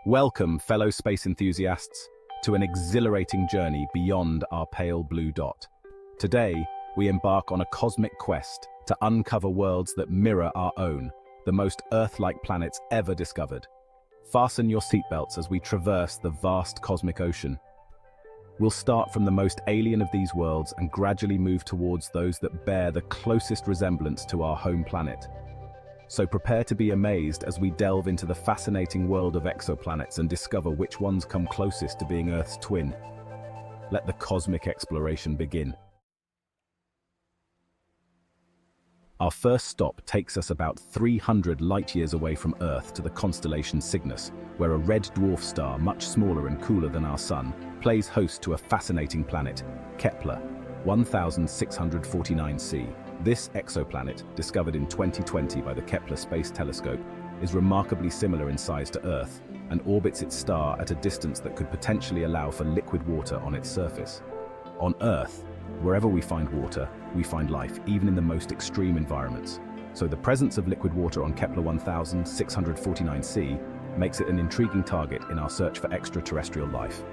Welcome, fellow space enthusiasts, to an exhilarating journey beyond our pale blue dot. Today, we embark on a cosmic quest to uncover worlds that mirror our own, the most Earth-like planets ever discovered. Fasten your seatbelts as we traverse the vast cosmic ocean. We'll start from the most alien of these worlds and gradually move towards those that bear the closest resemblance to our home planet. So prepare to be amazed as we delve into the fascinating world of exoplanets and discover which ones come closest to being Earth's twin. Let the cosmic exploration begin. Our first stop takes us about 300 light-years away from Earth to the constellation Cygnus, where a red dwarf star, much smaller and cooler than our Sun, plays host to a fascinating planet, Kepler 1649c. This exoplanet, discovered in 2020 by the Kepler Space Telescope, is remarkably similar in size to Earth and orbits its star at a distance that could potentially allow for liquid water on its surface. On Earth, wherever we find water, we find life, even in the most extreme environments. So the presence of liquid water on Kepler 1649c makes it an intriguing target in our search for extraterrestrial life.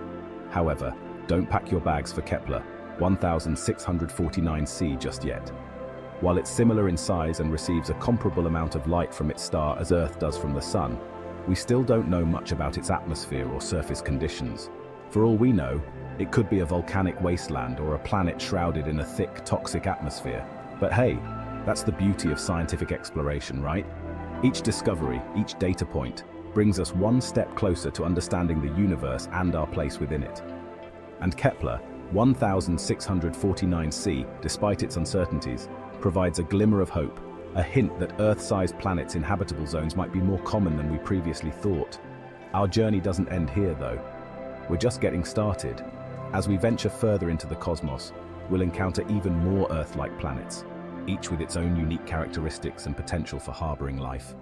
However, don't pack your bags for Kepler 1649c just yet. While it's similar in size and receives a comparable amount of light from its star as Earth does from the Sun, we still don't know much about its atmosphere or surface conditions. For all we know, it could be a volcanic wasteland or a planet shrouded in a thick, toxic atmosphere. But hey, that's the beauty of scientific exploration, right? Each discovery, each data point, brings us one step closer to understanding the universe and our place within it. And Kepler 1649c, despite its uncertainties, provides a glimmer of hope, a hint that Earth-sized planets in habitable zones might be more common than we previously thought. Our journey doesn't end here, though. We're just getting started. As we venture further into the cosmos, we'll encounter even more Earth-like planets, each with its own unique characteristics and potential for harboring life.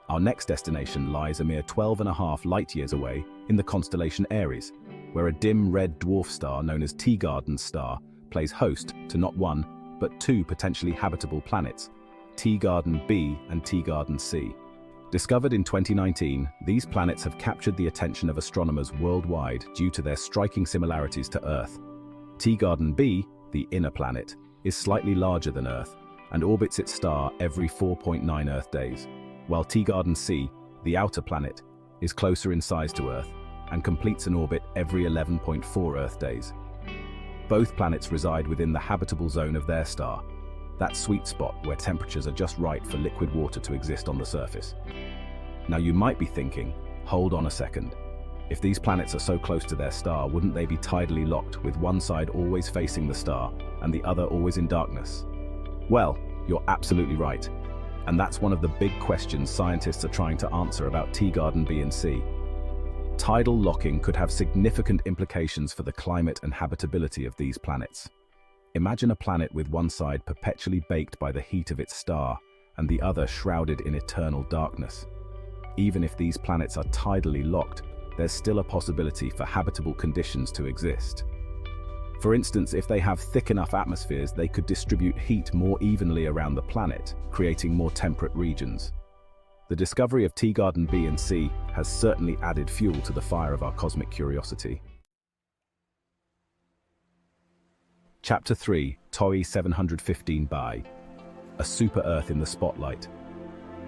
Our next destination lies a mere 12.5 light-years away in the constellation Aries, where a dim red dwarf star known as Teegarden's star plays host to not one, but two potentially habitable planets, Teegarden B and Teegarden C. Discovered in 2019, these planets have captured the attention of astronomers worldwide due to their striking similarities to Earth. Teegarden B, the inner planet, is slightly larger than Earth and orbits its star every 4.9 Earth days, while Teegarden C, the outer planet, is closer in size to Earth and completes an orbit every 11.4 Earth days. Both planets reside within the habitable zone of their star, that sweet spot where temperatures are just right for liquid water to exist on the surface. Now you might be thinking, hold on a second. If these planets are so close to their star, wouldn't they be tidally locked with one side always facing the star and the other always in darkness? Well, you're absolutely right. And that's one of the big questions scientists are trying to answer about Teegarden B and C. Tidal locking could have significant implications for the climate and habitability of these planets. Imagine a planet with one side perpetually baked by the heat of its star and the other shrouded in eternal darkness. Even if these planets are tidally locked, there's still a possibility for habitable conditions to exist. For instance, if they have thick enough atmospheres, they could distribute heat more evenly around the planet, creating more temperate regions. The discovery of Teegarden B and C has certainly added fuel to the fire of our cosmic curiosity. Chapter 3, TOI 715b, a super-Earth in the spotlight.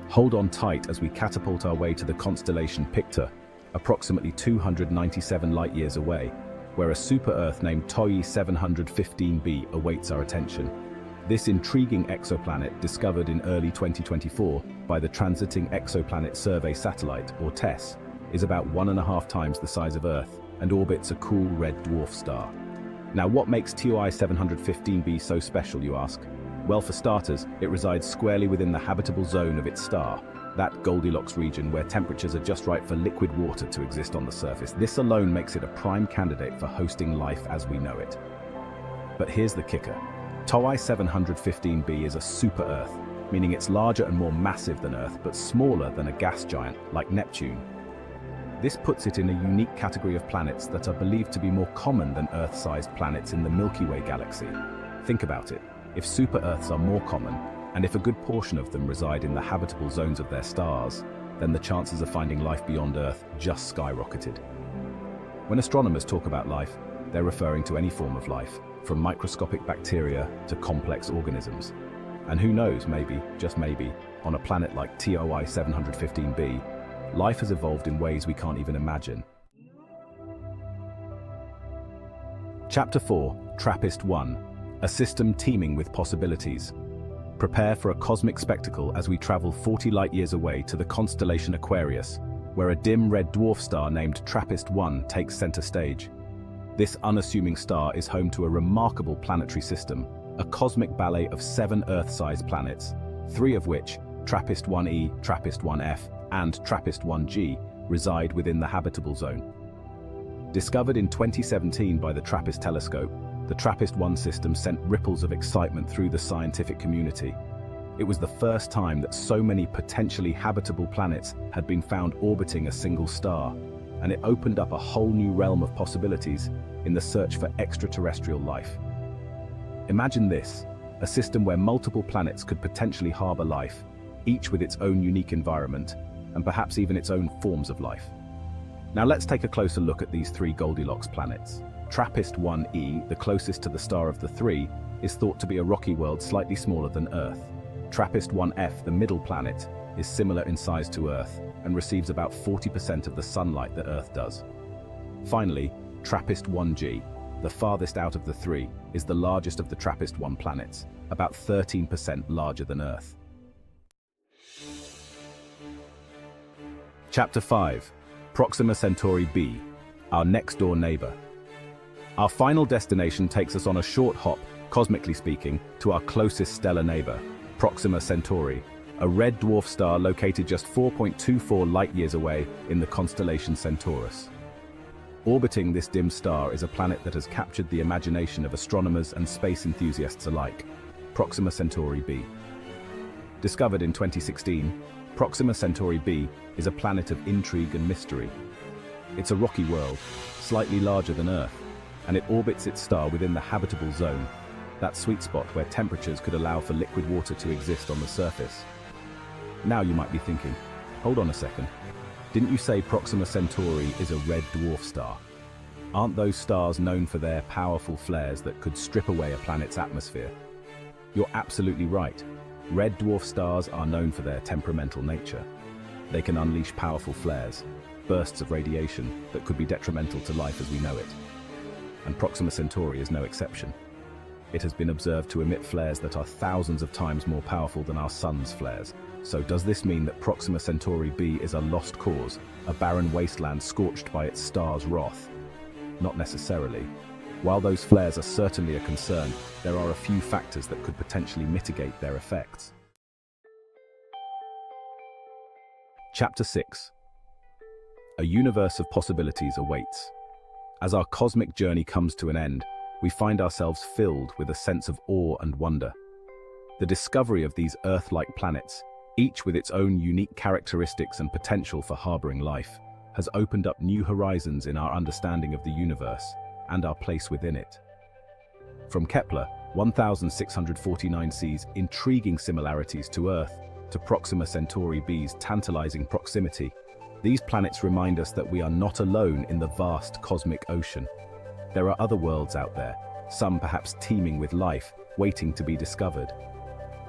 Hold on tight as we catapult our way to the constellation Pictor, approximately 297 light-years away, where a super-Earth named TOI 715b awaits our attention. This intriguing exoplanet, discovered in early 2024 by the Transiting Exoplanet Survey Satellite, or TESS, is about 1.5 times the size of Earth and orbits a cool red dwarf star. Now, what makes TOI 715b so special, you ask? Well, for starters, it resides squarely within the habitable zone of its star, that Goldilocks region where temperatures are just right for liquid water to exist on the surface. This alone makes it a prime candidate for hosting life as we know it. But here's the kicker. TOI 715b is a super-Earth, meaning it's larger and more massive than Earth, but smaller than a gas giant like Neptune. This puts it in a unique category of planets that are believed to be more common than Earth-sized planets in the Milky Way galaxy. Think about it. If super-Earths are more common, And if a good portion of them reside in the habitable zones of their stars, then the chances of finding life beyond Earth just skyrocketed. When astronomers talk about life, they're referring to any form of life, from microscopic bacteria to complex organisms. And who knows, maybe, just maybe, on a planet like TOI 715b, life has evolved in ways we can't even imagine. Chapter 4, TRAPPIST-1, a system teeming with possibilities. Prepare for a cosmic spectacle as we travel 40 light-years away to the constellation Aquarius, where a dim red dwarf star named TRAPPIST-1 takes center stage. This unassuming star is home to a remarkable planetary system, a cosmic ballet of 7 Earth-sized planets, 3 of which, TRAPPIST-1e, TRAPPIST-1f, and TRAPPIST-1g, reside within the habitable zone. Discovered in 2017 by the TRAPPIST telescope, the TRAPPIST-1 system sent ripples of excitement through the scientific community. It was the first time that so many potentially habitable planets had been found orbiting a single star, and it opened up a whole new realm of possibilities in the search for extraterrestrial life. Imagine this, a system where multiple planets could potentially harbor life, each with its own unique environment, and perhaps even its own forms of life. Now let's take a closer look at these 3 Goldilocks planets. TRAPPIST-1e, the closest to the star of the 3, is thought to be a rocky world slightly smaller than Earth. TRAPPIST-1f, the middle planet, is similar in size to Earth and receives about 40% of the sunlight that Earth does. Finally, TRAPPIST-1g, the farthest out of the 3, is the largest of the TRAPPIST-1 planets, about 13% larger than Earth. Chapter 5, Proxima Centauri b, our next-door neighbor. Our final destination takes us on a short hop, cosmically speaking, to our closest stellar neighbor, Proxima Centauri, a red dwarf star located just 4.24 light-years away in the constellation Centaurus. Orbiting this dim star is a planet that has captured the imagination of astronomers and space enthusiasts alike, Proxima Centauri b. Discovered in 2016, Proxima Centauri b is a planet of intrigue and mystery. It's a rocky world, slightly larger than Earth, and it orbits its star within the habitable zone, that sweet spot where temperatures could allow for liquid water to exist on the surface. Now you might be thinking, hold on a second, didn't you say Proxima Centauri is a red dwarf star? Aren't those stars known for their powerful flares that could strip away a planet's atmosphere? You're absolutely right. Red dwarf stars are known for their temperamental nature. They can unleash powerful flares, bursts of radiation that could be detrimental to life as we know it. And Proxima Centauri is no exception. It has been observed to emit flares that are thousands of times more powerful than our sun's flares. So does this mean that Proxima Centauri b is a lost cause, a barren wasteland scorched by its star's wrath? Not necessarily. While those flares are certainly a concern, there are a few factors that could potentially mitigate their effects. Chapter 6. A universe of possibilities awaits. As our cosmic journey comes to an end, we find ourselves filled with a sense of awe and wonder. The discovery of these Earth-like planets, each with its own unique characteristics and potential for harboring life, has opened up new horizons in our understanding of the universe and our place within it. From Kepler 1649c's intriguing similarities to Earth to Proxima Centauri b's tantalizing proximity, these planets remind us that we are not alone in the vast cosmic ocean. There are other worlds out there, some perhaps teeming with life, waiting to be discovered.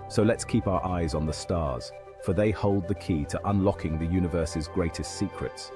So let's keep our eyes on the stars, for they hold the key to unlocking the universe's greatest secrets.